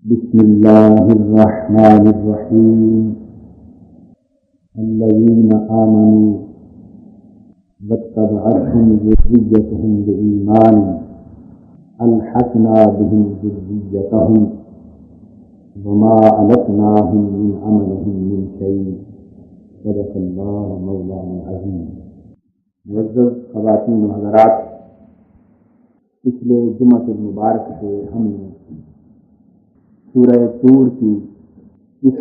بسم الله الرحمن الرحيم الذين آمنوا واتبعتهم ذريتهم بإيمان ألحقنا بهم ذريتهم وما ألتناهم من عملهم من شيء صدق الله مولانا العظيم۔ معزز خواتین و حضرات، پچھلے جمعہ المبارک سے ہم نے سورہ طور کی اس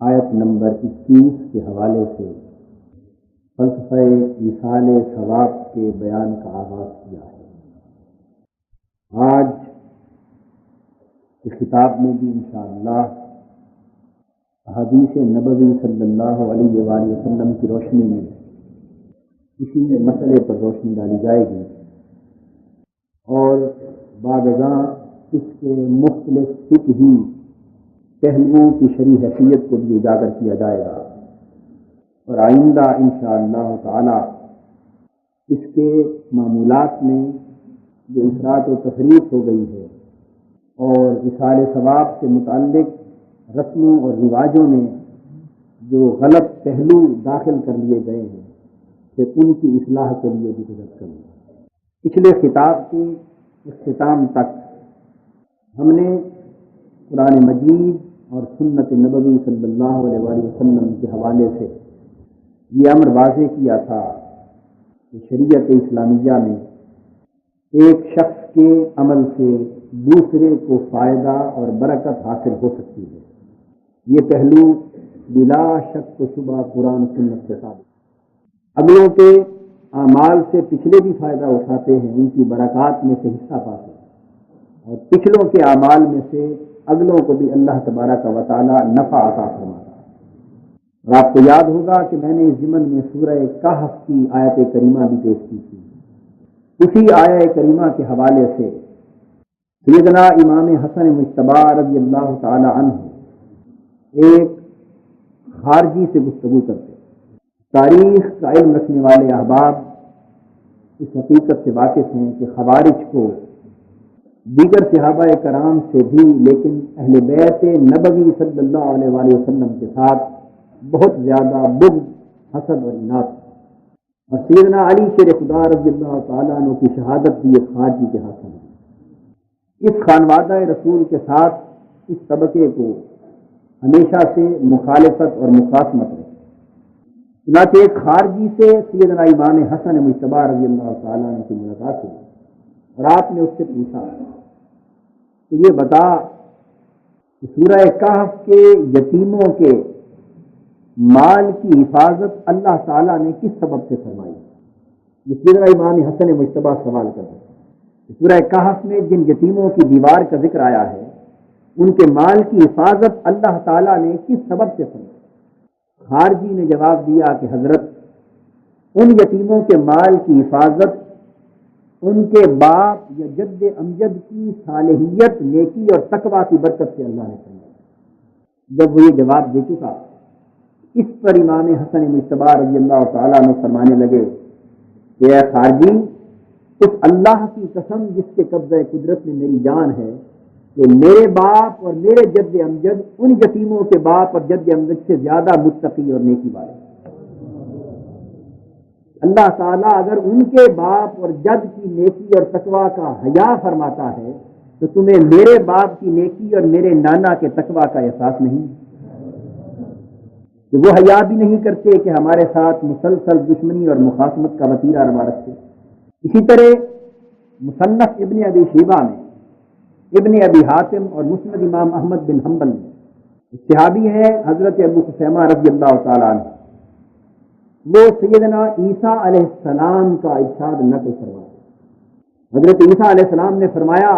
آیت نمبر 21 کے حوالے سے فلسفہ ایصال ثواب کے بیان کا آغاز کیا ہے۔ آج اس خطاب میں بھی انشاءاللہ احادیث نبوی صلی اللہ علیہ وآلہ وسلم کی روشنی میں اسی مسئلے پر روشنی ڈالی جائے گی اور بعضاں اس کے مختلف فقہی پہلوؤں کی شرعی حیثیت کو بھی اجاگر کیا جائے گا، اور آئندہ انشاءاللہ تعالی اس کے معمولات میں جو افراط و تفریط ہو گئی ہے اور ایصال ثواب سے متعلق رسموں اور رواجوں میں جو غلط پہلو داخل کر لیے گئے ہیں کہ ان کی اصلاح کے لیے بھی گزر کروں۔ پچھلے خطاب کے اختتام تک ہم نے قرآن مجید اور سنت نبوی صلی اللہ علیہ وآلہ وسلم کے حوالے سے یہ امر واضح کیا تھا کہ شریعت اسلامیہ میں ایک شخص کے عمل سے دوسرے کو فائدہ اور برکت حاصل ہو سکتی ہے۔ یہ پہلو بلا شک و شبہ قرآن سنت کے ثابت۔ اگلوں کے اعمال سے پچھلے بھی فائدہ اٹھاتے ہیں، ان کی برکات میں سے حصہ پاتے ہیں، اور پچھلوں کے اعمال میں سے اگلوں کو بھی اللہ تبارک و تعالی نفع عطا فرماتا ہے۔ اور آپ کو یاد ہوگا کہ میں نے اس ضمن میں سورہ کہف کی آیت کریمہ بھی پیش کی تھی۔ اسی آیت کریمہ کے حوالے سے سیدنا امام حسن مجتبی رضی اللہ تعالی عنہ ایک خارجی سے گفتگو کرتے۔ تاریخ کا علم رکھنے والے احباب اس حقیقت سے واقف ہیں کہ خوارج کو دیگر صحابہ کرام سے بھی، لیکن اہل بیت نبوی صلی اللہ علیہ وآلہ وسلم کے ساتھ بہت زیادہ بغض، حسد اور اناد، اور سیدنا علی شیر خدا رضی اللہ تعالیٰ عنہ کی شہادت بھی ایک خارجی کے حاصل ہے۔ اس خانوادہ رسول کے ساتھ اس طبقے کو ہمیشہ سے مخالفت اور مخاصمت رہی۔ چنانچہ ایک خارجی سے سیدنا امام حسن مجتبی رضی اللہ تعالیٰ عنہ کی ملاقات ہوئی، اور آپ نے اس سے پوچھا کہ یہ بتا کہ سورہ کہف کے یتیموں کے مال کی حفاظت اللہ تعالیٰ نے کس سبب سے فرمائی؟ یہ سیدنا امام حسن مجتبی سوال کر رہے ہیں۔ سورہ کہف میں جن یتیموں کی دیوار کا ذکر آیا ہے، ان کے مال کی حفاظت اللہ تعالیٰ نے کس سبب سے فرمائی؟ خارجی نے جواب دیا کہ حضرت، ان یتیموں کے مال کی حفاظت ان کے باپ یا جد امجد کی صالحیت، نیکی اور تقوی کی برکت سے اللہ نے فرمایا۔ جب وہ یہ جواب دے چکا، اس پر امام حسن مجتبی رضی اللہ تعالیٰ عنہ فرمانے لگے کہ اے خارجی، اس اللہ کی قسم جس کے قبضہ قدرت میں میری جان ہے کہ میرے باپ اور میرے جد امجد ان یتیموں کے باپ اور جد امجد سے زیادہ متقی اور نیکی والے۔ اللہ تعالیٰ اگر ان کے باپ اور جد کی نیکی اور تقوی کا حیا فرماتا ہے تو تمہیں میرے باپ کی نیکی اور میرے نانا کے تقوی کا احساس نہیں؟ کہ وہ حیا بھی نہیں کرتے کہ ہمارے ساتھ مسلسل دشمنی اور مخاصمت کا وتیرہ روا رکھتے۔ اسی طرح مصنف ابن ابی شیبہ میں، ابن ابی حاتم اور مسند امام احمد بن حنبل میں صحابی ہے حضرت ابو خثیمہ رضی اللہ تعالیٰ عنہ، وہ سیدنا عیسیٰ علیہ السلام کا ارشاد نقل فرماتے۔ حضرت عیسیٰ علیہ السلام نے فرمایا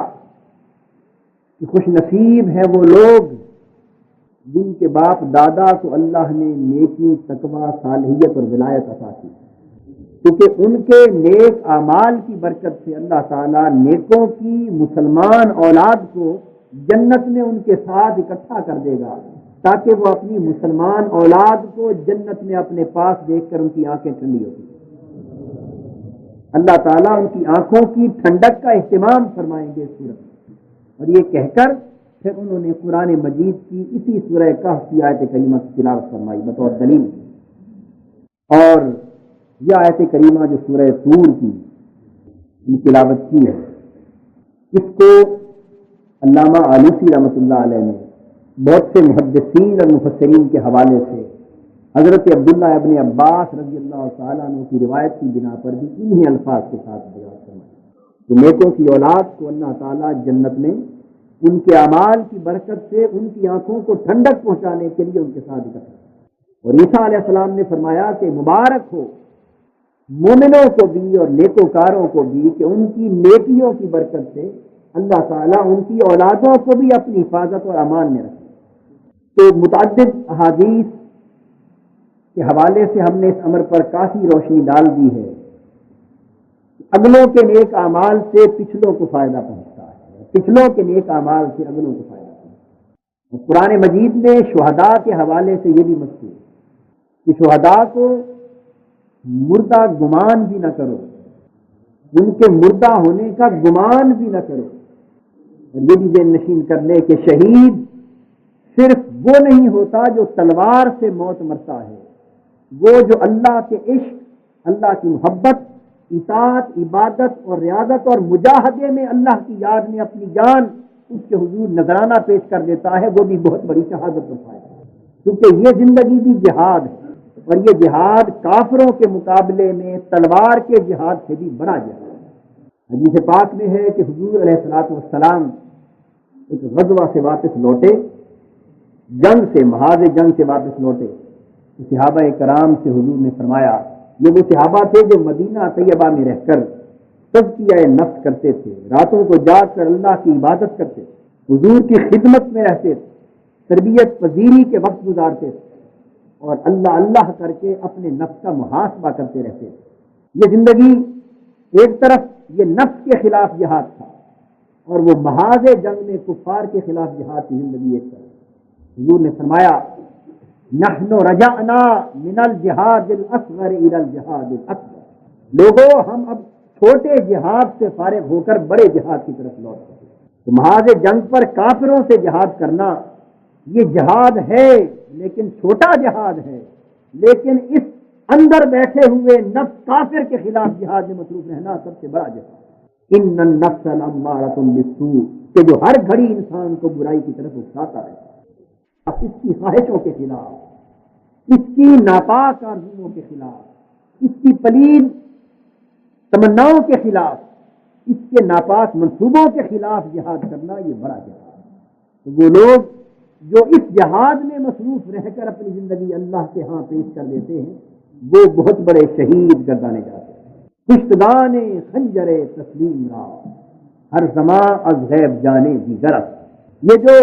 کہ خوش نصیب ہے وہ لوگ جن کے باپ دادا کو اللہ نے نیکی، تقوی، صالحیت اور ولایت عطا کی، کیونکہ ان کے نیک اعمال کی برکت سے اللہ تعالیٰ نیکوں کی مسلمان اولاد کو جنت میں ان کے ساتھ اکٹھا کر دے گا، تاکہ وہ اپنی مسلمان اولاد کو جنت میں اپنے پاس دیکھ کر ان کی آنکھیں ٹھنڈی ہوتی ہیں۔ اللہ تعالیٰ ان کی آنکھوں کی ٹھنڈک کا اہتمام فرمائیں گے اس صورت میں، اور یہ کہہ کر پھر انہوں نے قرآن مجید کی اسی سورہ کہف کی آیت کریمہ کی تلاوت فرمائی بطور دلیل، اور یہ آیت کریمہ جو سورہ طور کی تلاوت کی ہے، اس کو علامہ آلوسی رحمۃ اللہ علیہ نے بہت سے محدثین اور مفسرین کے حوالے سے حضرت عبداللہ ابن عباس رضی اللہ تعالیٰ عنہ کی روایت کی بنا پر بھی انہی الفاظ کے ساتھ بیان فرمایا کہ نیکوں کی اولاد کو اللہ تعالیٰ جنت میں ان کے اعمال کی برکت سے ان کی آنکھوں کو ٹھنڈک پہنچانے کے لیے ان کے ساتھ اکٹھا، اور عیسیٰ علیہ السلام نے فرمایا کہ مبارک ہو مومنوں کو بھی اور نیکوکاروں کو بھی کہ ان کی نیکیوں کی برکت سے اللہ تعالیٰ ان کی اولادوں کو بھی اپنی حفاظت اور امان میں رکھے۔ تو متعدد احادیث کے حوالے سے ہم نے اس امر پر کافی روشنی ڈال دی ہے۔ اگلوں کے نیک اعمال سے پچھلوں کو فائدہ پہنچتا ہے، پچھلوں کے نیک اعمال سے اگلوں کو فائدہ پہنچتا ہے۔ قرآن مجید میں شہداء کے حوالے سے یہ بھی مذکور ہے کہ شہداء کو مردہ گمان بھی نہ کرو، ان کے مردہ ہونے کا گمان بھی نہ کرو، اور یہ بھی ذہن نشین کر لے کہ شہید صرف وہ نہیں ہوتا جو تلوار سے موت مرتا ہے، وہ جو اللہ کے عشق، اللہ کی محبت، اطاعت، عبادت اور ریاضت اور مجاہدے میں اللہ کی یاد میں اپنی جان اس کے حضور نذرانہ پیش کر دیتا ہے، وہ بھی بہت بڑی شہادت پائے گا، کیونکہ یہ زندگی بھی جہاد ہے، اور یہ جہاد کافروں کے مقابلے میں تلوار کے جہاد سے بھی بڑا جہاد ہے۔ حدیث پاک میں ہے کہ حضور علیہ الصلوۃ والسلام ایک غزوہ سے واپس لوٹے، جنگ سے، محاذ جنگ سے واپس لوٹے، تو صحابہ کرام سے حضور نے فرمایا، یہ وہ صحابہ تھے جو مدینہ طیبہ میں رہ کر تزکیہ نفس کرتے تھے، راتوں کو جاگ کر اللہ کی عبادت کرتے تھے، حضور کی خدمت میں رہتے تھے، تربیت پذیری کے وقت گزارتے تھے، اور اللہ اللہ کر کے اپنے نفس کا محاسبہ کرتے رہتے تھے۔ یہ زندگی ایک طرف یہ نفس کے خلاف جہاد تھا، اور وہ محاذ جنگ میں کفار کے خلاف جہاد کی زندگی ایک طرف۔ حضور نے فرمایا، نحن رجعنا من الجہاد الاصغر الى الجہاد الاکبر، لوگوں ہم اب چھوٹے جہاد سے فارغ ہو کر بڑے جہاد کی طرف لوٹ گئے۔ تو محاذ جنگ پر کافروں سے جہاد کرنا یہ جہاد ہے، لیکن چھوٹا جہاد ہے، لیکن اس اندر بیٹھے ہوئے نفس کافر کے خلاف جہاد میں مصروف رہنا سب سے بڑا جہاد۔ ان النفس لامارۃ بالسوء، کہ جو ہر گھڑی انسان کو برائی کی طرف اکساتا ہے، اب اس کی خواہشوں کے خلاف، اس کی ناپاک آرزوؤں کے خلاف، اس کی پلید تمناؤں کے خلاف، اس کے ناپاک منصوبوں کے خلاف جہاد کرنا یہ بڑا جہاد ہے۔ تو وہ لوگ جو اس جہاد میں مصروف رہ کر اپنی زندگی اللہ کے ہاں پیش کر دیتے ہیں، وہ بہت بڑے شہید گردانے جاتے ہیں۔ پشتگان خنجر تسلیم را، ہر زمان از غیب جانے دی غرض، یہ جو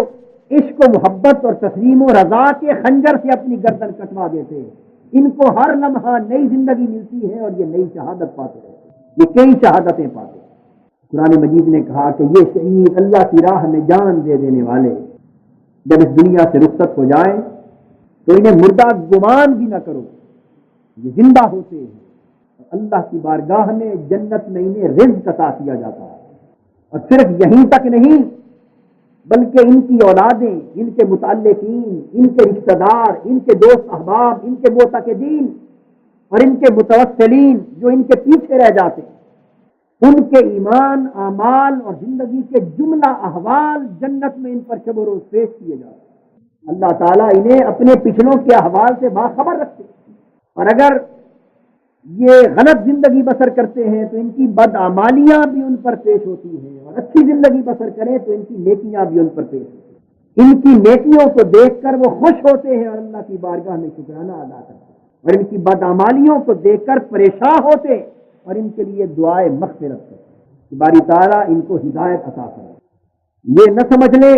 عشق و محبت اور تسلیم و رضا کے خنجر سے اپنی گردن کٹوا دیتے ہیں، ان کو ہر لمحہ نئی زندگی ملتی ہے، اور یہ نئی شہادت پاتے ہیں، یہ کئی شہادتیں پاتے ہیں۔ قرآن مجید نے کہا کہ یہ شہید اللہ کی راہ میں جان دے دینے والے جب اس دنیا سے رخصت ہو جائیں تو انہیں مردہ گمان بھی نہ کرو، یہ زندہ ہوتے ہیں، اللہ کی بارگاہ میں جنت میں انہیں رزق عطا کیا جاتا ہے، اور صرف یہیں تک نہیں بلکہ ان کی اولادیں، ان کے متعلقین، ان کے رشتہ دار، ان کے دوست احباب، ان کے معتقدین اور ان کے متوسلین جو ان کے پیچھے رہ جاتے ہیں، ان کے ایمان، اعمال اور زندگی کے جملہ احوال جنت میں ان پر شب و روز پیش کیے جاتے ہیں۔ اللہ تعالیٰ انہیں اپنے پچھلوں کے احوال سے باخبر رکھتے ہیں، اور اگر یہ غلط زندگی بسر کرتے ہیں تو ان کی بدعمالیاں بھی ان پر پیش ہوتی ہیں، اور اچھی زندگی بسر کریں تو ان کی نیکیاں بھی ان پر پیش ہوتی ہیں۔ ان کی نیکیوں کو دیکھ کر وہ خوش ہوتے ہیں اور اللہ کی بارگاہ میں شکرانہ ادا کرتے ہیں، اور ان کی بدعمالیوں کو دیکھ کر پریشان ہوتے ہیں اور ان کے لیے دعائے مغفرت کرتے ہیں کہ باری تعالیٰ ان کو ہدایت عطا کرے۔ یہ نہ سمجھ لیں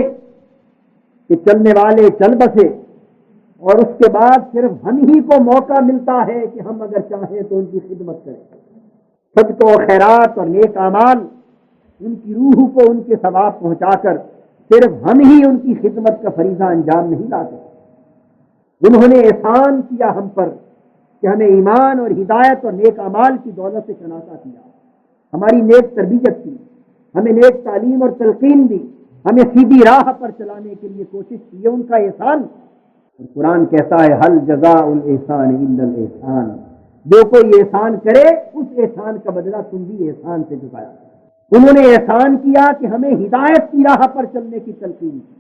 کہ چلنے والے چل بسے اور اس کے بعد صرف ہم ہی کو موقع ملتا ہے کہ ہم اگر چاہیں تو ان کی خدمت کریں۔ صدقہ و خیرات اور نیک اعمال ان کی روح کو ان کے ثواب پہنچا کر صرف ہم ہی ان کی خدمت کا فریضہ انجام نہیں لاتے۔ انہوں نے احسان کیا ہم پر کہ ہمیں ایمان اور ہدایت اور نیک اعمال کی دولت سے شناسا کیا، ہماری نیک تربیت کی، ہمیں نیک تعلیم اور تلقین دی، ہمیں سیدھی راہ پر چلانے کے لیے کوشش کی، یہ ان کا احسان۔ اور قرآن کہتا ہے حل جزاء الاحسان الا الاحسان، جو کوئی احسان کرے اس احسان کا بدلہ تم بھی احسان سے چکایا۔ انہوں نے احسان کیا کہ ہمیں ہدایت کی راہ پر چلنے کی تلقین کی،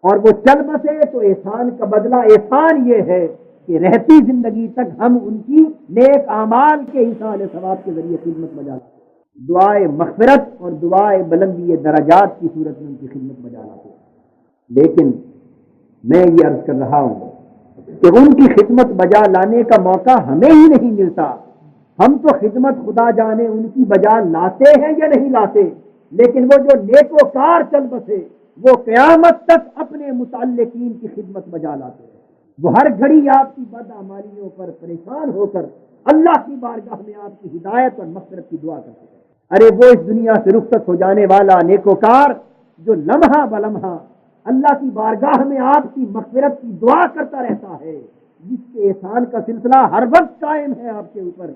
اور وہ چل بسے، تو احسان کا بدلہ احسان یہ ہے کہ رہتی زندگی تک ہم ان کی نیک اعمال کے ایصال ثواب کے ذریعے خدمت بجا لاتے، دعائے مغفرت اور دعائے بلندی درجات کی صورت میں ان کی خدمت بجا لاتے۔ لیکن میں یہ عرض کر رہا ہوں کہ ان کی خدمت بجا لانے کا موقع ہمیں ہی نہیں ملتا۔ ہم تو خدمت خدا جانے ان کی بجا لاتے ہیں یا نہیں لاتے، لیکن وہ جو نیکوکار چل بسے وہ قیامت تک اپنے متعلقین کی خدمت بجا لاتے ہیں۔ وہ ہر گھڑی آپ کی بدعمالیوں پر پریشان ہو کر اللہ کی بارگاہ میں آپ کی ہدایت اور مغفرت کی دعا کرتے ہیں۔ ارے وہ اس دنیا سے رخصت ہو جانے والا نیکوکار جو لمحہ بلمحہ اللہ کی بارگاہ میں آپ کی مغفرت کی دعا کرتا رہتا ہے، جس کے احسان کا سلسلہ ہر وقت قائم ہے آپ کے اوپر،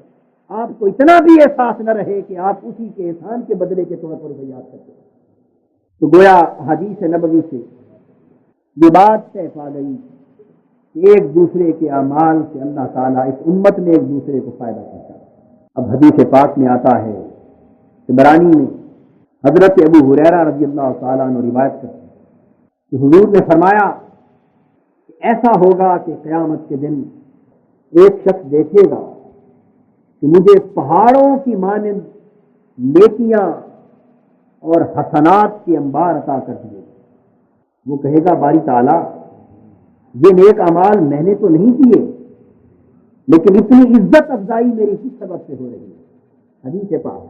آپ کو اتنا بھی احساس نہ رہے کہ آپ اسی کے احسان کے بدلے کے طور پر اسے یاد کرتے ہیں۔ تو گویا حدیث نبوی سے یہ بات طے پا گئی کہ ایک دوسرے کے اعمال سے اللہ تعالیٰ اس امت میں ایک دوسرے کو فائدہ پہنچاتا ہے۔ اب حدیث پاک میں آتا ہے، طبرانی میں حضرت ابو ہریرہ رضی اللہ تعالیٰ عنہ روایت کرتے ہیں کہ حضور نے فرمایا کہ ایسا ہوگا کہ قیامت کے دن ایک شخص دیکھے گا کہ مجھے پہاڑوں کی مانند نیکیاں اور حسنات کے انبار عطا کر دیے۔ وہ کہے گا باری تعالیٰ یہ نیک اعمال میں نے تو نہیں کیے، لیکن اتنی عزت افزائی میری کس سبب سے ہو رہی ہے؟ حدیث پاک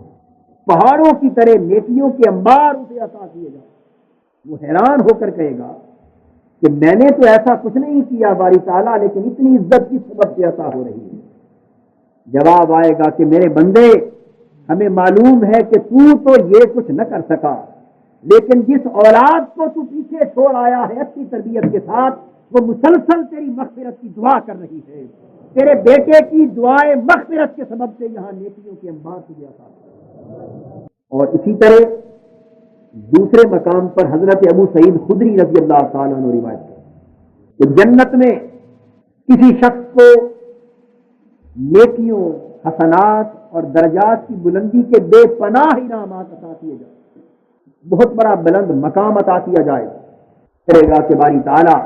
پہاڑوں کی طرح نیکیوں کے انبار اسے عطا کیے گا۔ وہ حیران ہو کر کہے گا کہ میں نے تو ایسا کچھ نہیں کیا باری تعالیٰ، لیکن اتنی عزت کس سبب سے عطا ہو رہی ہے؟ جواب آئے گا کہ میرے بندے، ہمیں معلوم ہے کہ تو یہ کچھ نہ کر سکا، لیکن جس اولاد کو تو پیچھے چھوڑ آیا ہے اچھی تربیت کے ساتھ، وہ مسلسل تیری مغفرت کی دعا کر رہی ہے۔ تیرے بیٹے کی دعائیں مغفرت کے سبب سے یہاں نیکیوں کے انبار تجھے عطا کر۔ اور اسی طرح دوسرے مقام پر حضرت ابو سعید خدری رضی اللہ تعالیٰ عنہ روایت ہے کہ جنت میں کسی شخص کو نیکیوں، حسنات اور درجات کی بلندی کے بے پناہ انعامات عطا کیے جائیں، بہت بڑا بلند مقام عطا کیا جائے، کہے گا کہ باری تعالیٰ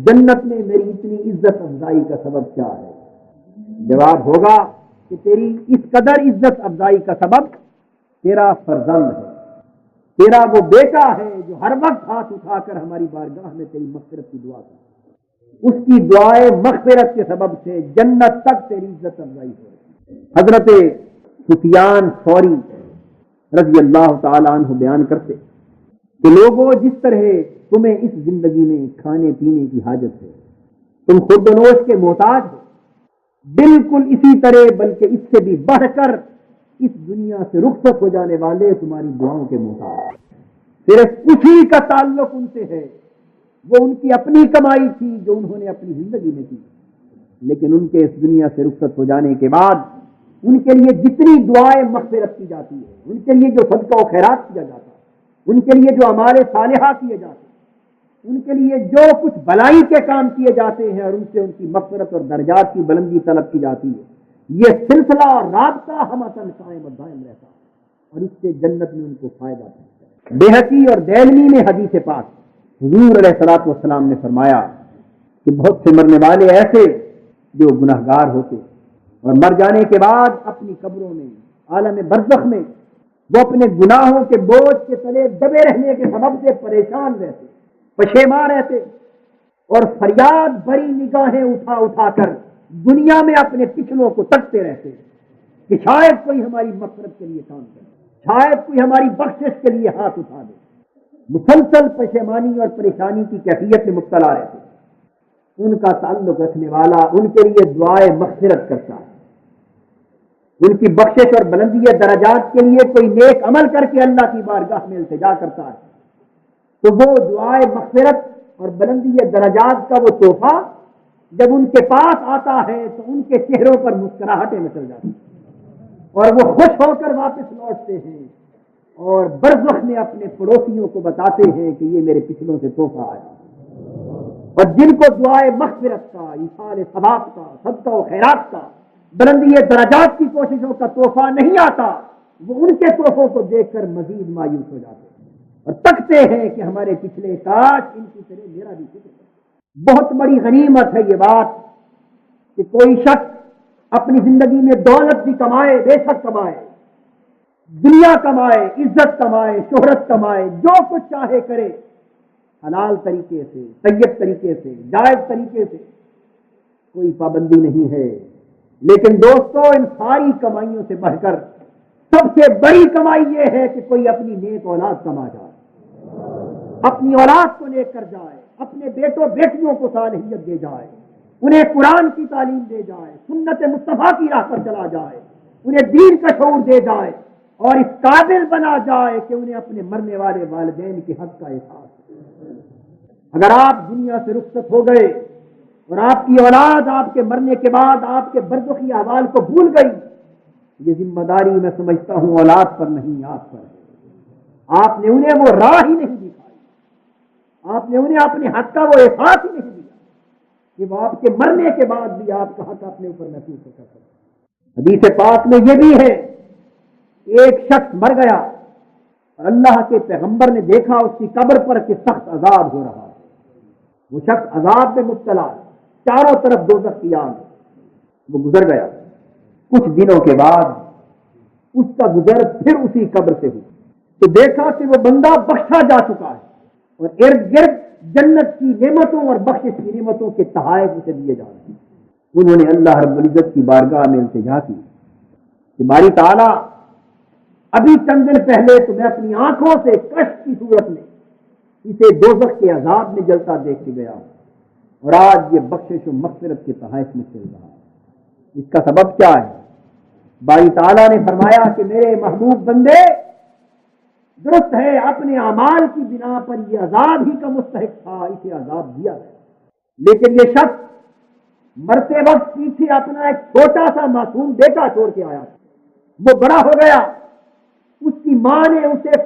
جنت میں میری اتنی عزت افزائی کا سبب کیا ہے؟ جواب ہوگا کہ تیری اس قدر عزت افزائی کا سبب تیرا فرزند ہے، تیرا وہ بیٹا ہے جو ہر وقت ہاتھ اٹھا کر ہماری بارگاہ میں تیری مغفرت کی دعا کرتا، اس کی دعائیں مغفرت کے سبب سے جنت تک تیری عزت افزائی ہو رہی ہے۔ حضرت سفیان ثوری رضی اللہ تعالیٰ عنہ بیان کرتے کہ لوگوں، جس طرح تمہیں اس زندگی میں کھانے پینے کی حاجت ہے، تم خورد و نوش کے محتاج ہو، بالکل اسی طرح بلکہ اس سے بھی بڑھ کر اس دنیا سے رخصت ہو جانے والے تمہاری دعاؤں کے محتاج ہیں۔ صرف اسی کا تعلق ان سے ہے، وہ ان کی اپنی کمائی تھی جو انہوں نے اپنی زندگی میں کی، لیکن ان کے اس دنیا سے رخصت ہو جانے کے بعد ان کے لیے جتنی دعائیں مغفرت کی جاتی ہے، ان کے لیے جو صدقہ و خیرات کیا جاتا ہے، ان کے لیے جو اعمال صالحہ کیے جاتے ہیں، ان کے لیے جو کچھ بلائی کے کام کیے جاتے ہیں اور ان سے ان کی مغفرت اور درجات کی بلندی طلب کی جاتی ہے، یہ سلسلہ اور رابطہ ہمتاً قائم و دائم رہتا ہے اور اس سے جنت میں ان کو فائدہ پہنچتا ہے۔ بیہقی اور دہلوی میں حدیث پاک حضور علیہ الصلوۃ والسلام نے فرمایا کہ بہت سے مرنے والے ایسے جو گناہگار ہوتے اور مر جانے کے بعد اپنی قبروں میں، عالم برزخ میں، وہ اپنے گناہوں کے بوجھ کے تلے دبے رہنے کے سبب سے پریشان رہتے، پشیمان رہتے اور فریاد بھری نگاہیں اٹھا اٹھا کر دنیا میں اپنے پچھلوں کو تکتے رہتے کہ شاید کوئی ہماری مغفرت کے لیے کام کرے، شاید کوئی ہماری بخشش کے لیے ہاتھ اٹھا دے۔ مسلسل پشیمانی اور پریشانی کی کیفیت میں مبتلا رہتے۔ ان کا تعلق رکھنے والا ان کے لیے دعائے مغفرت کرتا ہے، ان کی بخشش اور بلندی درجات کے لیے کوئی نیک عمل کر کے اللہ کی بارگاہ میں التجا کرتا ہے، تو وہ دعائے مغفرت اور بلندی درجات کا وہ تحفہ جب ان کے پاس آتا ہے تو ان کے چہروں پر مسکراہٹیں مچل جاتی ہیں اور وہ خوش ہو کر واپس لوٹتے ہیں اور برزخ میں اپنے پڑوسیوں کو بتاتے ہیں کہ یہ میرے پچھلوں سے تحفہ آیا، اور جن کو دعائے مغفرت کا، ایصال ثواب کا، صدقہ و خیرات کا، بلندی درجات کی کوششوں کا تحفہ نہیں آتا، وہ ان کے تحفوں کو دیکھ کر مزید مایوس ہو جاتے ہیں اور تکتے ہیں کہ ہمارے پچھلے کاش ان کی طرح میرا بھی فکر ہے۔ بہت بڑی غنیمت ہے یہ بات کہ کوئی شخص اپنی زندگی میں دولت بھی کمائے، بے شک کمائے، دنیا کمائے، عزت کمائے، شہرت کمائے، جو کچھ چاہے کرے، حلال طریقے سے، طیب طریقے سے، جائز طریقے سے، کوئی پابندی نہیں ہے۔ لیکن دوستو، ان ساری کمائیوں سے بڑھ کر سب سے بڑی کمائی یہ ہے کہ کوئی اپنی نیک اولاد کما جائے، اپنی اولاد کو نیک کر جائے، اپنے بیٹوں بیٹیوں کو صالحیت دے جائے، انہیں قرآن کی تعلیم دے جائے، سنت مصطفیٰ کی راہ پر چلا جائے، انہیں دین کا شعور دے جائے اور اس قابل بنا جائے کہ انہیں اپنے مرنے والے والدین کے حق کا احساس ہو۔ اگر آپ دنیا سے رخصت ہو گئے اور آپ کی اولاد آپ کے مرنے کے بعد آپ کے برزخی احوال کو بھول گئی، یہ ذمہ داری میں سمجھتا ہوں اولاد پر نہیں، آپ پر ہے۔ آپ نے انہیں وہ راہ ہی نہیں دکھائی، آپ نے انہیں اپنے حق کا وہ احساس ہی نہیں دیا کہ وہ آپ کے مرنے کے بعد بھی آپ کا حق اپنے اوپر محسوس کر سکتے۔ حدیث پاک میں یہ بھی ہے، ایک شخص مر گیا اور اللہ کے پیغمبر نے دیکھا اس کی قبر پر کہ سخت عذاب ہو رہا ہے، وہ شخص عذاب میں مبتلا، چاروں طرف دوزخ کی آگ، وہ گزر گیا۔ کچھ دنوں کے بعد اس کا گزر پھر اسی قبر سے ہوئی تو دیکھا کہ وہ بندہ بخشا جا چکا ہے اور ارد گرد جنت کی نعمتوں اور بخشش کی نعمتوں کے تحائف اسے دیے جا رہے ہیں۔ انہوں نے اللہ رب العزت کی بارگاہ میں التجا کی کہ باری تعالیٰ، ابھی چند دن پہلے تو میں اپنی آنکھوں سے کشف کی صورت میں اسے دوزخ کے عذاب میں جلتا دیکھ کے گیا ہوں اور آج یہ بخشش و مغفرت کے تحائف میں چل رہا ہے۔ اس کا سبب کیا ہے؟ باری تعالیٰ نے فرمایا کہ میرے محبوب بندے، درست ہے اپنے اعمال کی بنا پر یہ عذاب ہی کا مستحق تھا، اسے عذاب دیا گیا، لیکن یہ شخص مرتے وقت پیچھے اپنا ایک چھوٹا سا معصوم بیٹا چھوڑ کے آیا، وہ بڑا ہو گیا، اس کی ماں نے اسے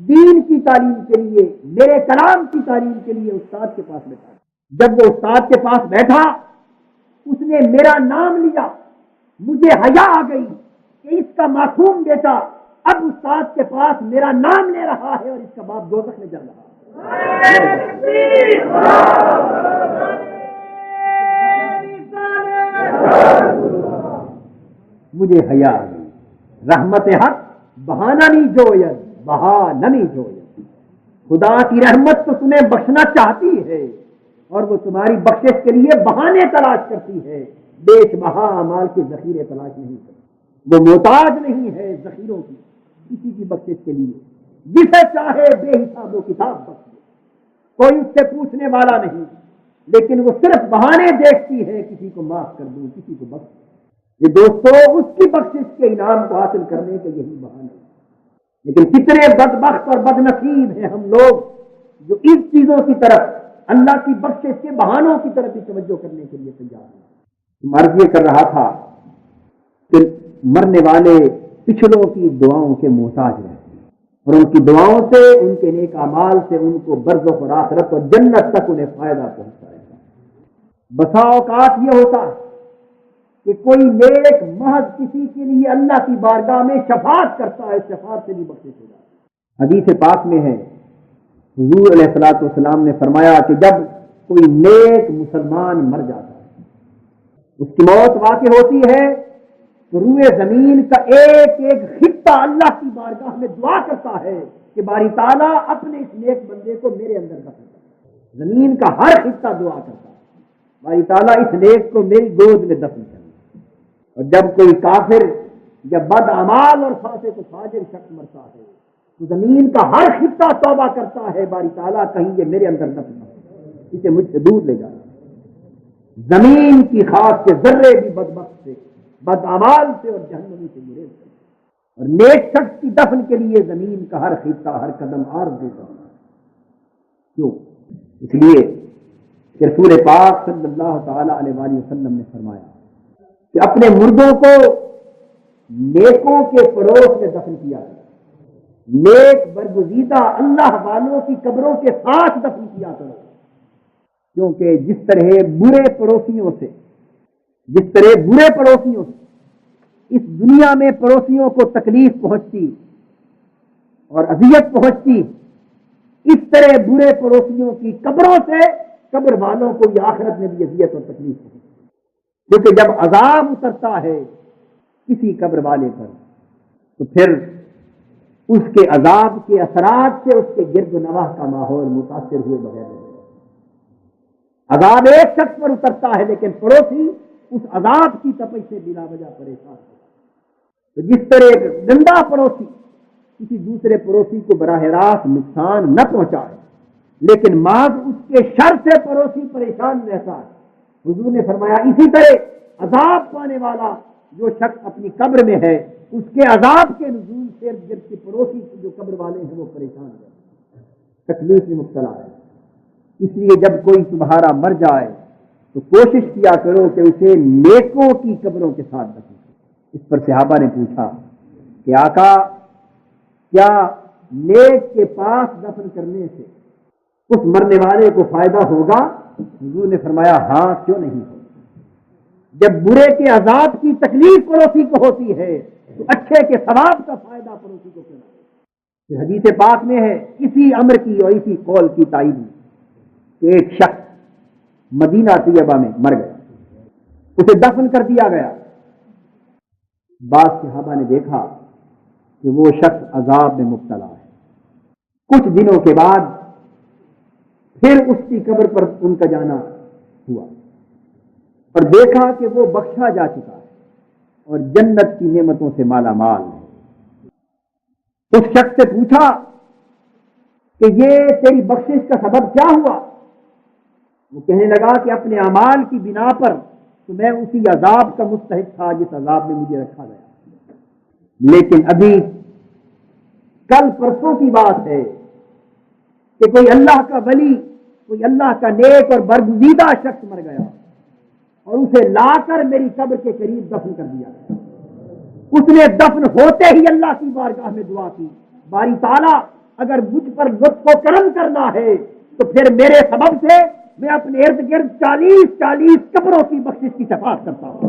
دین کی تعلیم کے لیے، میرے کلام کی تعلیم کے لیے استاد کے پاس بیٹھا۔ جب وہ استاد کے پاس بیٹھا، اس نے میرا نام لیا، مجھے حیا آ گئی کہ اس کا معصوم بیٹا اب استاد کے پاس میرا نام لے رہا ہے اور اس کا باپ دوزخ میں جل رہا ہے۔ مجھے حیا آ گئی، رحمت حق بہانہ نہیں جوید، بہانہ نہیں جوید۔ خدا کی رحمت تو تمہیں بخشنا چاہتی ہے اور وہ تمہاری بخشش کے لیے بہانے تلاش کرتی ہے، بیش بہا اعمال کے ذخیرے تلاش نہیں کرتی۔ وہ محتاج نہیں ہے ذخیروں کی کسی کی بخشش کے لیے، جسے چاہے بے حساب و کتاب بخش دے، کوئی اس سے پوچھنے والا نہیں، لیکن وہ صرف بہانے دیکھتی ہے، کسی کو معاف کر دوں، کسی کو بخش دوں۔ یہ دوستو اس کی بخشش کے انعام کو حاصل کرنے کے یہی بہانے ہیں۔ لیکن کتنے بدبخت اور بدنصیب ہیں ہم لوگ جو ان چیزوں کی طرف، اللہ کی بخشش کے بہانوں کی طرف ہی توجہ کرنے کے لیے تیار ہیں۔ مرض یہ کر رہا تھا کہ مرنے والے پچھلوں کی دعاؤں کے محتاج رہتے ہیں اور ان کی دعاؤں سے، ان کے نیک اعمال سے ان کو برزخ اور آخرت اور جنت تک انہیں فائدہ پہنچائے گا۔ بسا اوقات یہ ہوتا ہے کہ کوئی نیک محض کسی کے لیے اللہ کی بارگاہ میں شفاعت کرتا ہے، شفاعت سے بھی بخشش ہو جاتا ہے۔ حدیث پاک میں ہے، حضور علیہ الصلوۃ والسلام نے فرمایا کہ جب کوئی نیک مسلمان مر جاتا ہے، اس کی موت واقع ہوتی ہے تو روئے زمین کا ایک ایک خطہ اللہ کی بارگاہ میں دعا کرتا ہے کہ باری تعالیٰ اپنے اس نیک بندے کو میرے اندر دفن کر۔ زمین کا ہر خطہ دعا کرتا ہے، باری تعالیٰ اس نیک کو میری گود میں دفن کر۔ اور جب کوئی کافر یا بد اعمال اور فاسق و فاجر شخص مرتا ہے تو زمین کا ہر خطہ توبہ کرتا ہے، باری تعالیٰ کہیں یہ میرے اندر دفن ہو، اسے مجھ سے دور لے جانا۔ زمین کی خاک کے ذرے بھی بدبخت سے، بد اعمال سے اور جہنمی سے گریز کرے، اور نیک شخص کی دفن کے لیے زمین کا ہر خطہ، ہر قدم آرزو کرتا ہے۔ کیوں؟ اس لیے کہ رسول پاک صلی اللہ تعالی علیہ وآلہ وسلم نے فرمایا کہ اپنے مردوں کو نیکوں کے پڑوس میں دفن کیا جائے، نیک برگزیدہ اللہ والوں کی قبروں کے ساتھ دفن کیا کرو، کیونکہ جس طرح برے پڑوسیوں سے اس دنیا میں پڑوسیوں کو تکلیف پہنچتی اور اذیت پہنچتی، اس طرح برے پڑوسیوں کی قبروں سے قبر والوں کو یہ آخرت میں بھی اذیت اور تکلیف پہنچتی، کیونکہ جب عذاب اترتا ہے کسی قبر والے پر تو پھر اس کے عذاب کے اثرات سے اس کے گرد و نواح کا ماحول متاثر ہوئے بغیر نہیں۔ عذاب ایک شخص پر اترتا ہے لیکن پڑوسی اس عذاب کی تپش سے بلا وجہ پریشان ہوتا ہے۔ تو جس طرح ایک گندا پڑوسی کسی دوسرے پڑوسی کو براہ راست نقصان نہ پہنچائے لیکن محض اس کے شر سے پڑوسی پریشان رہتا ہے، حضور نے فرمایا اسی طرح عذاب پانے والا جو شخص اپنی قبر میں ہے اس کے عذاب کے نزول سے جب کہ پڑوسی جو قبر والے ہیں وہ پریشان ہیں، تکلیف میں مبتلا ہے۔ اس لیے جب کوئی تمہارا مر جائے تو کوشش کیا کرو کہ اسے نیکوں کی قبروں کے ساتھ دفن کرو۔ اس پر صحابہ نے پوچھا کہ آقا کیا نیک کے پاس دفن کرنے سے اس مرنے والے کو فائدہ ہوگا؟ حضور نے فرمایا ہاں، کیوں نہیں ہوگا۔ جب برے کے عذاب کی تکلیف پڑوسی کو ہوتی ہے تو اچھے کے ثواب کا فائدہ پڑوسی کو کیوں نہ ہو۔ حدیث پاک میں ہے اسی امر کی اور اسی قول کی تائید میں کہ ایک شخص مدینہ طیبہ میں مر گیا، اسے دفن کر دیا گیا۔ بعض صحابہ نے دیکھا کہ وہ شخص عذاب میں مبتلا ہے۔ کچھ دنوں کے بعد پھر اس کی قبر پر ان کا جانا ہوا اور دیکھا کہ وہ بخشا جا چکا ہے اور جنت کی نعمتوں سے مالا مال ہے۔ اس شخص سے پوچھا کہ یہ تیری بخشش کا سبب کیا ہوا؟ وہ کہنے لگا کہ اپنے اعمال کی بنا پر تو میں اسی عذاب کا مستحق تھا جس عذاب میں مجھے رکھا گیا، لیکن ابھی کل پرسوں کی بات ہے کہ کوئی اللہ کا ولی، کوئی اللہ کا نیک اور برگزیدہ شخص مر گیا اور اسے لا کر میری قبر کے قریب دفن کر دیا گیا۔ اس نے دفن ہوتے ہی اللہ کی بارگاہ میں دعا کی، باری تعالیٰ اگر مجھ پر لطف و کرم کرنا ہے تو پھر میرے سبب سے میں اپنے ارد گرد 40 قبروں کی بخشش کی شفاعت کرتا ہوں۔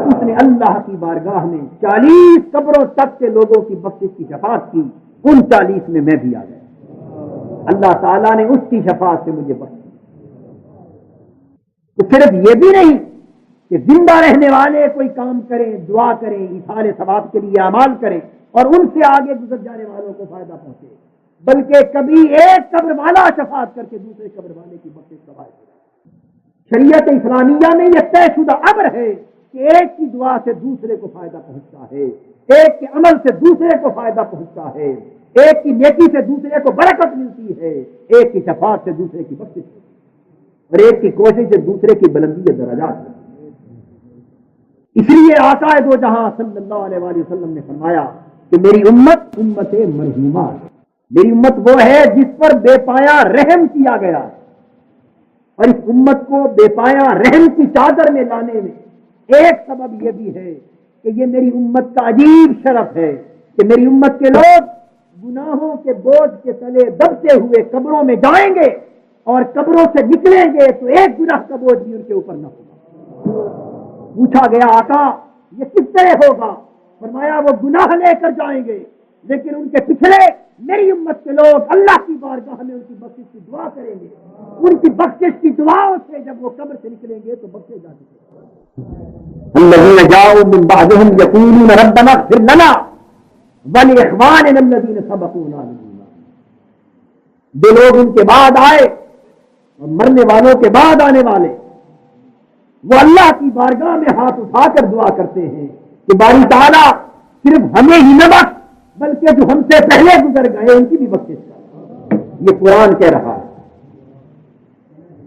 اس نے اللہ کی بارگاہ میں 40 قبروں تک کے لوگوں کی بخشش کی شفاعت کی، ان 40 میں میں بھی آ گیا۔ اللہ تعالیٰ نے اس کی شفاعت سے مجھے بخشا۔ تو صرف یہ بھی نہیں کہ زندہ رہنے والے کوئی کام کریں، دعا کریں، ایثار ثواب کے لیے اعمال کریں اور ان سے آگے گزر جانے والوں کو فائدہ پہنچے، بلکہ کبھی ایک قبر والا شفاعت کر کے دوسرے قبر والے کی بخشش کا باعث ہے۔ شریعت اسلامیہ میں یہ طے شدہ امر ہے کہ ایک کی دعا سے دوسرے کو فائدہ پہنچتا ہے، ایک کے عمل سے دوسرے کو فائدہ پہنچتا ہے، ایک کی نیکی سے دوسرے کو برکت ملتی ہے، ایک کی شفاعت سے دوسرے کی بخشش ہوتی ہے اور ایک کی کوشش سے دوسرے کی بلندی درجات ہوتی ہے۔ اس لیے آقا دو جہاں صلی اللہ علیہ وآلہ وسلم نے فرمایا کہ میری امت مرحومہ ہے، میری امت وہ ہے جس پر بے پایا رحم کیا گیا، اور اس امت کو بے پایا رحم کی چادر میں لانے میں ایک سبب یہ بھی ہے کہ یہ میری امت کا عجیب شرف ہے کہ میری امت کے لوگ گناہوں کے بوجھ کے تلے دبتے ہوئے قبروں میں جائیں گے اور قبروں سے نکلیں گے تو ایک گناہ کا بوجھ بھی ان کے اوپر نہ ہوگا۔ پوچھا گیا آقا یہ کس طرح ہوگا؟ فرمایا وہ گناہ لے کر جائیں گے لیکن ان کے پچھلے میری امت کے لوگ اللہ کی بارگاہ میں ان کی بخشش کی دعا کریں گے، ان کی بخشش کی دعاؤں سے جب وہ قبر سے نکلیں گے تو بخشے جا چکے۔ الذین جاؤوا من بعدهم یقولون ربنا اغفر لنا ولاخواننا الذین سبقونا بالایمان، جو لوگ ان کے بعد آئے اور مرنے والوں کے بعد آنے والے وہ اللہ کی بارگاہ میں ہاتھ اٹھا کر دعا کرتے ہیں کہ باری تعالیٰ صرف ہمیں ہی نہ بخش بلکہ جو ہم سے پہلے گزر گئے ان کی بھی بخشش کر۔ یہ قرآن کہہ رہا ہے،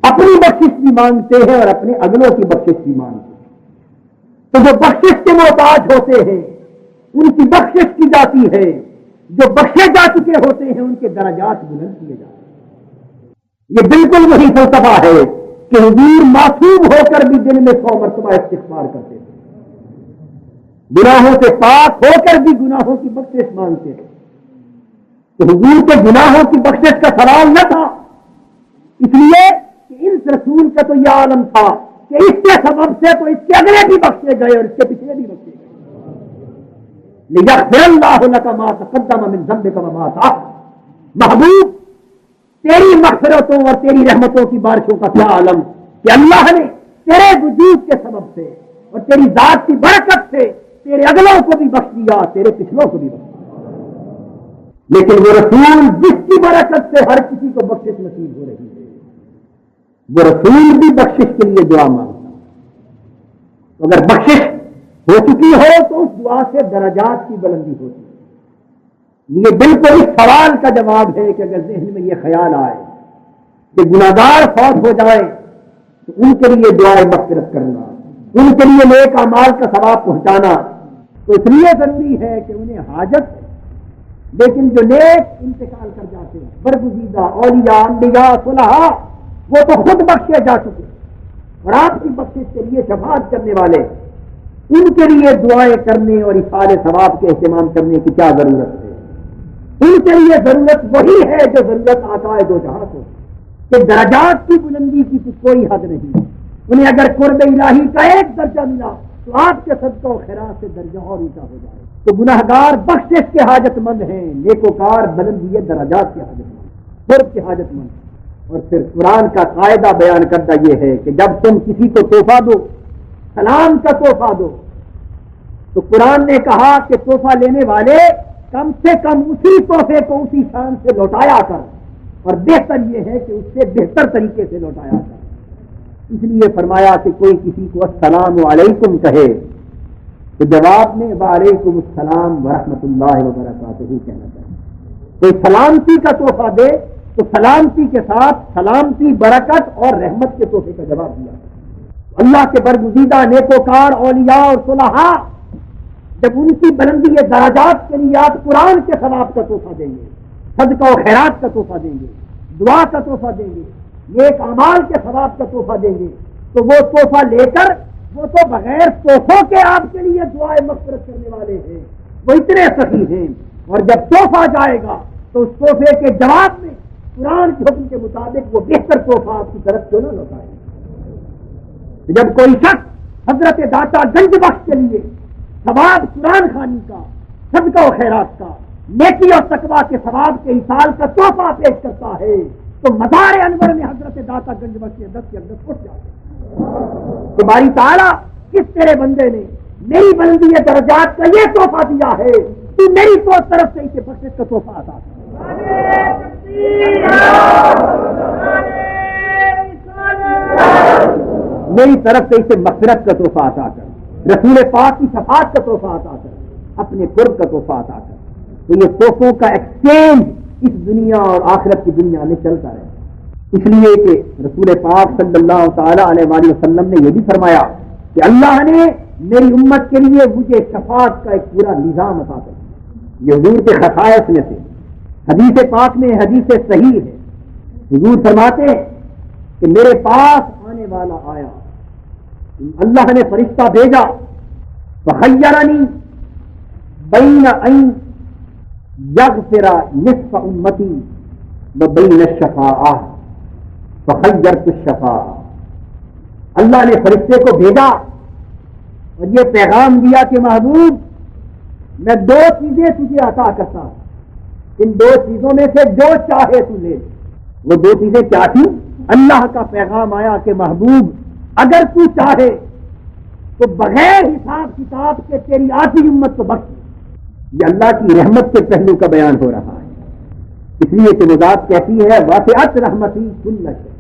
اپنی بخشش بھی مانگتے ہیں اور اپنے اگلوں کی بخشش بھی مانگتے ہیں۔ تو جو بخشش کے محتاج ہوتے ہیں ان کی بخشش کی جاتی ہے، جو بخشے جا چکے ہوتے ہیں ان کے درجات بلند کیے جاتے ہیں۔ یہ بالکل وہی فلسفہ ہے کہ حضور معصوم ہو کر بھی دن میں 100 مرتبہ استغفار کرتے تھے، گناہوں سے پاک ہو کر بھی گناہوں کی بخشش مانگتے تھے. تو حضور کے گناہوں کی بخشش کا سوال نہ تھا، اس لیے کہ اس رسول کا تو یہ عالم تھا کہ اس کے سبب سے تو اس کے اگلے بھی بخشے گئے اور اس کے پچھلے بھی بخشے گئے. لِيَغْفِرَ اللَّهُ لَكَ مَا تَقَدَّمَ مِن ذَنبِكَ وَمَا تَأَخَّرَ. محبوب تیری مغفرتوں اور تیری رحمتوں کی بارشوں کا کیا عالم کہ اللہ نے تیرے وجود کے سبب سے اور تیری ذات کی برکت سے تیرے اگلوں کو بھی بخش دیا، تیرے پچھلوں کو بھی بخش دیا. لیکن وہ رسول جس کی برکت سے ہر کسی کو بخشش نصیب ہو رہی ہے، وہ رسول بھی بخشش کے لیے دعا مانگتا. اگر بخشش ہو چکی ہو تو اس دعا سے درجات کی بلندی ہوتی ہے. یہ بالکل اس سوال کا جواب ہے کہ اگر ذہن میں یہ خیال آئے کہ گناہگار فوت ہو جائے تو ان کے لیے دعائیں مغفرت کرنا، ان کے لیے نیک اعمال کا ثواب پہنچانا تو اس لیے ضروری ہے کہ انہیں حاجت ہے. لیکن جو نیک انتقال کر جاتے ہیں، برگزیدہ اولیاء، انبیاء، صلحاء، وہ تو خود بخشے جا چکے اور آپ کی بخشش کے لیے شفاعت کرنے والے، ان کے لیے دعائیں کرنے اور اثار ثواب کے اہتمام کرنے کی کیا ضرورت ہے؟ ان کے لیے ضرورت وہی ہے جو ضرورت آقائے دو جہاں کو، کہ درجات کی بلندی کی کوئی حد نہیں. انہیں اگر قرب الہی کا ایک درجہ ملا تو آپ کے صدقہ و خیرات سے درجہ اور اونچا ہو جائے. تو گناہگار بخشش کے حاجت مند ہیں، نیکوکار بلندی درجات کے حاجت مند، قرب کے حاجت مند. اور پھر قرآن کا قاعدہ بیان کردہ یہ ہے کہ جب تم کسی کو تحفہ دو، سلام کا تحفہ دو، تو قرآن نے کہا کہ تحفہ لینے والے کم سے کم اسی تحفے کو اسی شان سے لوٹایا کر، اور بہتر یہ ہے کہ اس سے بہتر طریقے سے لوٹایا کر. اس لیے فرمایا کہ کوئی کسی کو السلام علیکم کہے تو جواب میں وعلیکم السلام ورحمۃ اللہ وبرکاتہ کہنا چاہیے. کوئی سلامتی کا تحفہ دے تو سلامتی کے ساتھ سلامتی، برکت اور رحمت کے تحفے کا جواب دیا. اللہ کے برگزیدہ نیکوکار اولیاء اور صلحاء جب ان کی بلندی درجات کے لیے آپ قرآن کے ثواب کا تحفہ دیں گے، صدقہ و خیرات کا تحفہ دیں گے، دعا کا تحفہ دیں گے، نیک اعمال کے ثواب کا تحفہ دیں گے، تو وہ تحفہ لے کر وہ تو بغیر تحفوں کے آپ کے لیے دعائیں مغفرت کرنے والے ہیں، وہ اتنے سخی ہیں. اور جب تحفہ جائے گا تو اس تحفے کے جواب میں قرآن کے حکم کے مطابق وہ بہتر تحفہ آپ کی طرف کیوں نہ لوٹائے. جب کوئی شخص حضرت داتا گنج بخش کے لیے ثواب قرآن خوانی کا، صدقہ و خیرات کا، نیکی اور تقویٰ کے ثواب کے ایصال کا تحفہ پیش کرتا ہے تو مزار انور میں حضرت داتا گنج بخش کے اندر اٹھ جاتے ہیں. تمہاری تعالیٰ کس تیرے بندے نے میری بلندی درجات کا یہ تحفہ دیا ہے، تو میری تو طرف سے اسے بخشش کا تحفہ عطا کر. میری طرف سے اسے مغفرت کا تحفہ عطا کر، رسول پاک کی شفاعت کا تحفہ عطا کر، اپنے قرب کا تحفہ عطا کر. تو یہ تحفوں کا ایکسچینج اس دنیا اور آخرت کی دنیا میں چلتا رہے. اس لیے کہ رسول پاک صلی اللہ تعالی علیہ وآلہ وسلم نے یہ بھی فرمایا کہ اللہ نے میری امت کے لیے مجھے شفاعت کا ایک پورا نظام عطا کر دیا. یہ حضور کے خصائص میں سے حدیث پاک میں حدیث صحیح ہے. حضور فرماتے ہیں کہ میرے پاس آنے والا آیا، اللہ نے فرشتہ بھیجا، فخیرنی بین ان یغفر نصف امتی وبین الشفاعہ فخیرت الشفاعہ. اللہ نے فرشتے کو بھیجا اور یہ پیغام دیا کہ محبوب میں 2 چیزیں تجھے عطا کرتا ہوں، ان 2 چیزوں میں سے جو چاہے تو لے. وہ 2 چیزیں کیا تھیں؟ اللہ کا پیغام آیا کہ محبوب اگر تو چاہے تو بغیر حساب کتاب کے تیری آدھی امت کو بخش. یہ اللہ کی رحمت کے پہلو کا بیان ہو رہا ہے، اس لیے کہ وہ ذات کہتی ہے واسعت رحمتی کل شیء،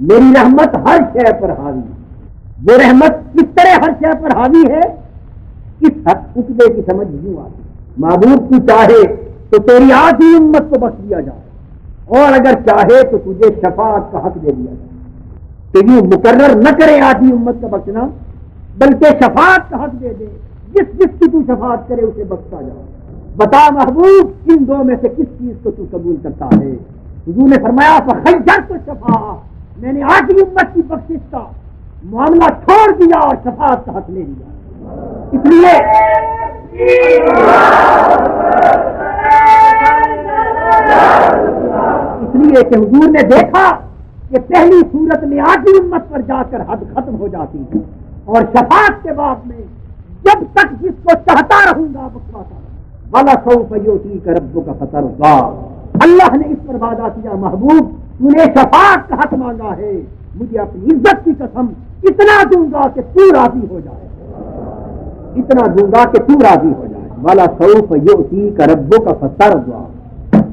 میری رحمت ہر شے پر حاوی. وہ رحمت کس طرح ہر شے پر حاوی ہے، اس حق عقدے کی سمجھ یوں آتی. محبوب تو چاہے تو تیری آدھی امت کو بخش دیا جائے، اور اگر چاہے تو تجھے شفاعت کا حق دے دیا جائے. تو یوں مقرر نہ کرے آدھی امت کا بخشنا، بلکہ شفاعت کا حق دے دے، جس جس کی تو شفاعت کرے اسے بخشتا جائے. بتا محبوب ان 2 میں سے کس چیز کو تو قبول کرتا ہے؟ حضور نے فرمایا فخیرت الشفاعہ، میں نے آدھی امت کی بخشش کا معاملہ چھوڑ دیا اور شفاعت کا حق لے لیا. اس لیے کہ حضور نے دیکھا کہ پہلی صورت میں آدھی امت پر جا کر حد ختم ہو جاتی ہے اور شفاعت کے بعد میں جب تک جس کو چاہتا رہوں گا بخشاتا رہوں. والا سوف یؤتیک ربک فترضی. اللہ نے اس پر وعدہ کیا محبوب تو نے شفاعت کا حق مانگا ہے, مجھے اپنی عزت کی قسم اتنا دوں گا کہ تو راضی ہو جائے, اتنا دوں گا کہ تو راضی ہو جائے. والا سوف یؤتیک ربک فترضی.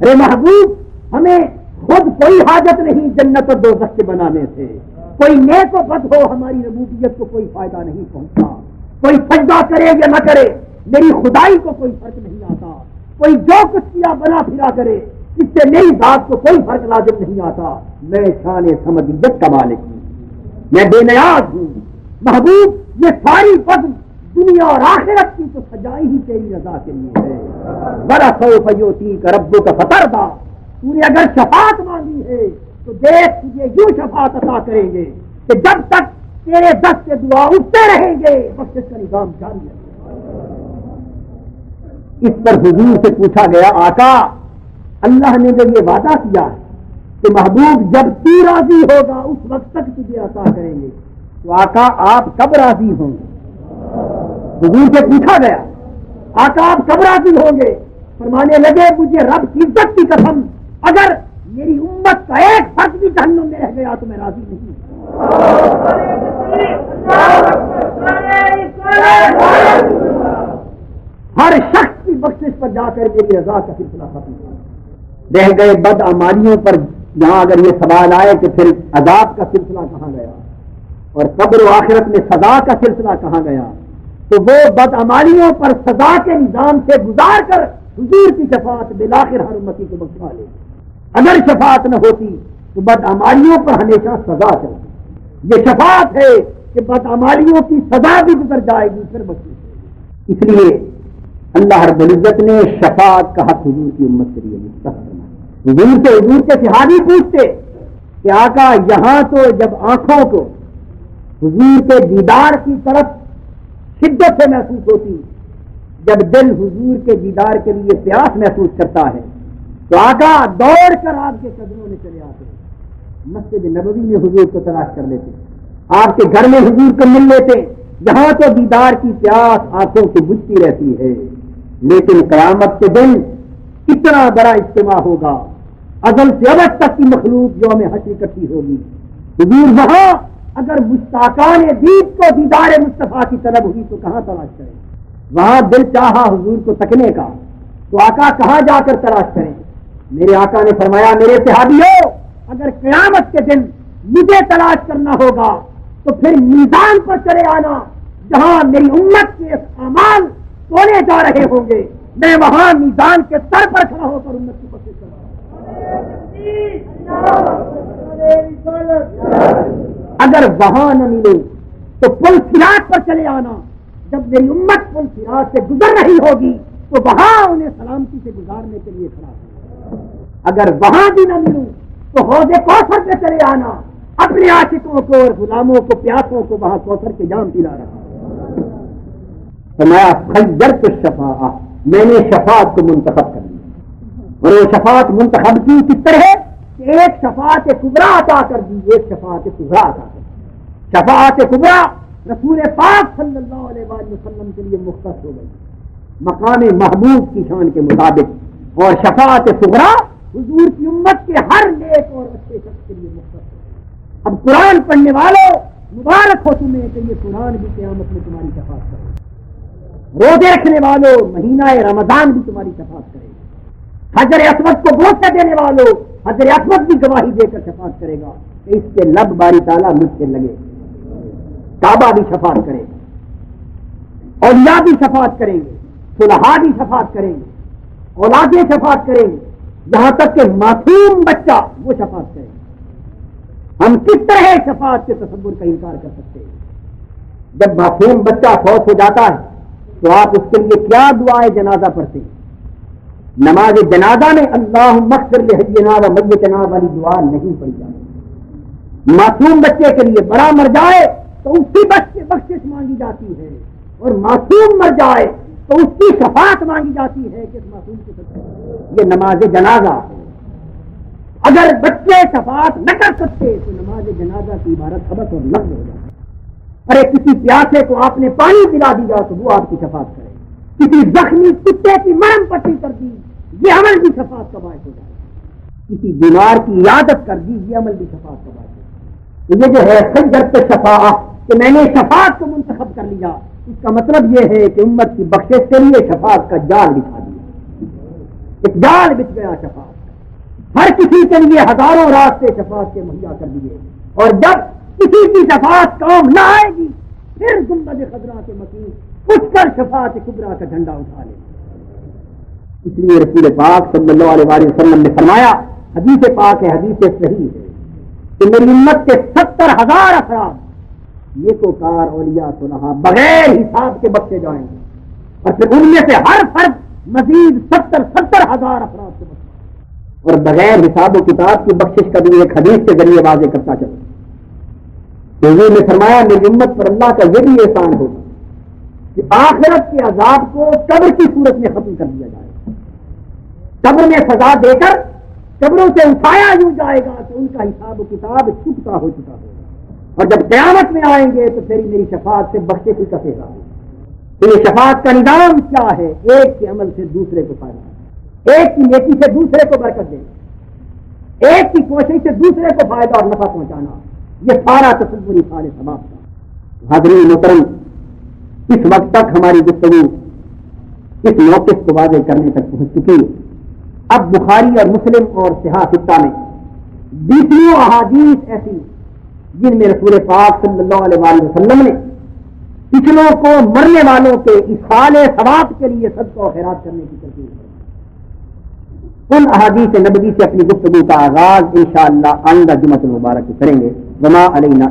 ارے محبوب ہمیں خود کوئی حاجت نہیں جنت اور دوزخ کے بنانے سے. کوئی نیک و بد ہو ہماری ربوبیت کو کوئی فائدہ نہیں پہنچتا. کوئی سجدہ کرے یا نہ کرے میری خدائی کو کوئی فرق نہیں آتا. کوئی جو کچھ کیا بنا پھرا کرے اس سے میری ذات کو کوئی فرق لازم نہیں آتا. میں شان سمدیت کا مالک ہوں, میں بے نیاز ہوں. محبوب یہ ساری فضل دنیا اور آخرت کی تو سجائی ہی تیری رضا کے لیے ہے. بڑا سوف یؤتیک ربک فترضی. تو نے اگر شفاعت مانگی ہے تو دیکھ تجھے یوں شفاعت عطا کریں گے کہ جب تک تیرے دست سے دعا اٹھتے رہیں گے بخشش کا نظام جاری ہے. اس پر حضور سے پوچھا گیا آقا اللہ نے جب یہ وعدہ کیا کہ محبوب جب تو راضی ہوگا اس وقت تک تجھے عطا کریں گے تو آقا آپ کب راضی ہوں گے؟ حضور سے پوچھا گیا آقا آپ کب راضی ہوں گے؟ فرمانے لگے مجھے رب کی عزت کی قسم اگر میری امت کا ایک فرد بھی جہنم میں رہ گیا تو میں راضی نہیں. ہر شخص کی بخشش پر جا کر میری رضا کا سلسلہ ختم ہو. رہ گئے بد اعمالیوں پر یہاں اگر یہ سوال آئے کہ پھر عذاب کا سلسلہ کہاں گیا اور قبر و آخرت میں سزا کا سلسلہ کہاں گیا, تو وہ بد اعمالیوں پر سزا کے نظام سے گزار کر حضور کی شفاعت بالآخر ہر امتی کو بخشا لے. اگر شفاعت نہ ہوتی تو بدعمالیوں پر ہمیشہ سزا چلتی. یہ شفاعت ہے کہ بدعمالیوں کی سزا بھی گزر جائے گی پھر بخشش. اس لیے اللہ رب العزت نے شفاعت کا حق حضور کی امت کے لیے مستحق. حضور کے صحابی پوچھتے کہ آقا یہاں تو جب آنکھوں کو حضور کے دیدار کی طرف شدت سے محسوس ہوتی, جب دل حضور کے دیدار کے لیے پیاس محسوس کرتا ہے تو آقا دوڑ کر آپ کے قدموں میں چلے آتے, مسجد نبوی میں حضور کو تلاش کر لیتے, آپ کے گھر میں حضور کو مل لیتے. یہاں تو دیدار کی پیاس آنکھوں کی بجھتی رہتی ہے, لیکن قیامت کے دن اتنا بڑا اجتماع ہوگا, ازل سے ابد تک کی مخلوق جو ہمیں حشر اکٹھی ہوگی. حضور وہاں اگر مشتاقان دید کو دیدار مصطفیٰ کی طلب ہوئی تو کہاں تلاش کریں؟ وہاں دل چاہا حضور کو تکنے کا تو آقا کہاں جا کر تلاش کریں؟ میرے آقا نے فرمایا میرے صحابیوں اگر قیامت کے دن مجھے تلاش کرنا ہوگا تو پھر میزان پر چلے آنا جہاں میری امت کے اعمال تولے جا رہے ہوں گے. میں وہاں میزان کے سر پر کھڑا ہو کر امت کی بخشش کروں. اگر وہاں نہ ملے تو پل صراط پر چلے آنا, جب میری امت پل صراط سے گزر رہی ہوگی تو وہاں انہیں سلامتی سے گزارنے کے لیے کھڑا ہو. اگر وہاں بھی نہ ملوں تو حوض کوثر پہ چلے آنا, اپنے عاشقوں کو اور غلاموں کو پیاسوں کو وہاں کوثر کے جام پلا رہا. فرمایا خیرت الشفاعہ, میں نے شفاعت کو منتخب کر لیا اور وہ شفاعت منتخب کی کس طرح ہے کہ ایک شفاعت کبریٰ عطا کر دی, ایک شفاعت صغریٰ عطا کر دی. شفاعت کبریٰ رسول پاک صلی اللہ علیہ وسلم کے لیے مختص ہو گئی مقام محبوب کی شان کے مطابق, اور شفاعت صغریٰ حضور کی امت کے ہر نیک اور اچھے شخص کے لیے مختص ہے. اب قرآن پڑھنے والوں مبارک ہو تمہیں کہ یہ قرآن بھی قیامت میں تمہاری شفاعت کرے. روزے رکھنے والوں مہینہ رمضان بھی تمہاری شفاعت کرے گا. حجر اسود کو بوسہ دینے والوں حجر اسود بھی گواہی دے کر شفاعت کرے گا کہ اس کے لب باری تعالیٰ مجھ سے لگے. کعبہ بھی شفاعت کرے گا, اولیاء بھی شفاعت کریں گے, صلحاء بھی شفاعت کریں گے, اولادیں شفاعت کریں گے, یہاں تک کہ معصوم بچہ وہ شفاعت کرے گا. ہم کس طرح شفاعت کے تصور کا انکار کر سکتے ہیں؟ جب معصوم بچہ فوت ہو جاتا ہے تو آپ اس کے لیے کیا دعائے جنازہ پڑھتے ہیں؟ نماز جنازہ میں اللہم اغفر لحینا و میتنا والی دعا نہیں پڑھی جاتی. معصوم بچے کے لیے بڑا مر جائے تو اس کی بخشش مانگی جاتی ہے، اور معصوم مر جائے تو اس کی شفاعت مانگی جاتی ہے کہ اس معصوم کے ساتھ یہ نماز جنازہ ہے۔ اگر بچے شفاعت نہ کر سکتے تو نماز جنازہ کی عبارت حبس اور لغو ہو جاتی ہے۔ ارے کسی پیاسے کو آپ نے پانی پلا دیا تو وہ آپ کی شفاعت کرے، کسی زخمی کتے کی مرہم پٹی کر دی یہ عمل بھی شفاعت کا باعث ہو جائے، کسی بیمار کی عیادت کر دی یہ عمل بھی شفاعت کا باعث ہو جائے۔ تو یہ جو ہے سجدت شفاعت کہ میں نے شفاعت کو منتخب کر لیا، اس کا مطلب یہ ہے کہ امت کی بخشش کے لیے شفاعت کا جال بچھا دیا، ایک جال بچھ گیا شفاعت کا، ہر کسی کے لیے ہزاروں راستے شفاعت کے مہیا کر دیے، اور جب کسی کی شفاعت کام نہ آئے گی پھر گنبد خضرا کے مسیح اٹھ کر شفاعت کبریٰ کا جھنڈا اٹھا لے۔ اس لیے رسول پاک صلی اللہ علیہ وسلم نے فرمایا، حدیث پاک ہے، حدیث صحیح ہے، کہ میری امت کے 70,000 افراد نیکوکار اولیاء صالحاں بغیر حساب کے بخشے جائیں گے، اور پھر ان میں سے ہر فرد مزید 70,000 افراد سے بخشے، اور بغیر حساب و کتاب کی بخشش کا بھی ایک حدیث کے ذریعے واضح کرتا چلے۔ حضور نے فرمایا میری امت پر اللہ کا یہ بھی احسان ہوگا کہ آخرت کے عذاب کو قبر کی صورت میں ختم کر دیا جائے، قبر میں سزا دے کر قبروں سے اٹھایا یوں جائے گا کہ ان کا حساب و کتاب چکتا ہو چکا ہوگا، اور جب قیامت میں آئیں گے تو پھر میری شفاعت سے بخشش ہی کسے گا۔ تو یہ شفاعت کا نظام کیا ہے؟ ایک کے عمل سے دوسرے کو فائدہ، ایک کی نیکی سے دوسرے کو برکت دینا، ایک کی کوشش سے دوسرے کو فائدہ اور نفع پہنچانا، یہ سارا تصور سارے سباب کا۔ حاضرین محترم، اس وقت تک ہماری گفتگو اس موقف کو واضح کرنے تک پہنچ چکی ہے۔ اب بخاری اور مسلم اور صحاح ستہ میں 20 احادیث ایسی جن میں رسول پاک صلی اللہ علیہ وسلم نے پچھلوں کو مرنے والوں کے اصحال ثواب کے لیے صدقہ و خیرات کرنے کی ترغیب ہے۔ ان احادیث نبوی سے اپنی گفتگو کا آغاز انشاءاللہ آئندہ جمعۃ المبارک کریں گے۔ وما علینا